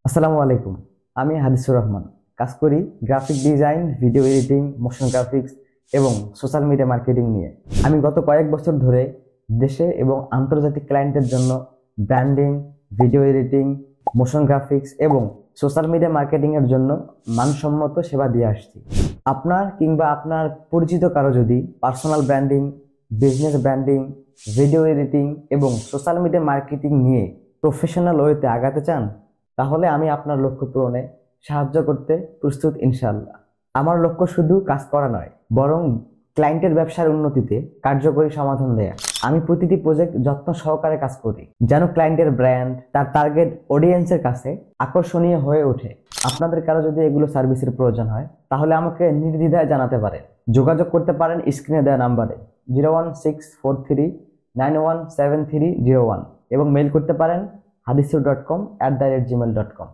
আসসালামু আলাইকুম। আমি হাদিসুর রহমান। কাজ করি graphic design, video editing, motion graphics এবং সোশ্যাল মিডিয়া মার্কেটিং নিয়ে। আমি গত কয়েক বছর ধরে দেশে এবং আন্তর্জাতিক ক্লায়েন্টের জন্য branding, video editing, motion graphics এবং সোশ্যাল মিডিয়া মার্কেটিং এর জন্য মানসম্মত সেবা দিয়ে আসছি। আপনার কিংবা আপনার পরিচিত কারো যদি personal branding, business branding, video editing এবং সোশ্যাল মিডিয়া মার্কেটিং নিয়ে প্রফেশনাল ওয়েতে আগাতে চান, তাহলে আমি আপনার লক্ষ্য পূরণে সাহায্য করতে প্রস্তুত ইনশাআল্লাহ। আমার লক্ষ্য শুধু কাজ করা নয়, বরং ক্লায়েন্টের ব্যবসার উন্নতিতে কার্যকরী সমাধান দেয়া। আমি প্রতিটি প্রজেক্ট যত্ন সহকারে কাজ করি, যেন ক্লায়েন্টের ব্র্যান্ড তার টার্গেট অডিয়েন্সের কাছে আকর্ষণীয় হয়ে ওঠে। আপনাদের কারো যদি এগুলো সার্ভিসের প্রয়োজন হয়, তাহলে আমাকে নির্দ্বিধায় জানাতে পারেন। যোগাযোগ করতে পারেন স্ক্রিনে দেওয়া নাম্বারে 01643917301 এবং মেইল করতে পারেন hadisur.com@gmail.com।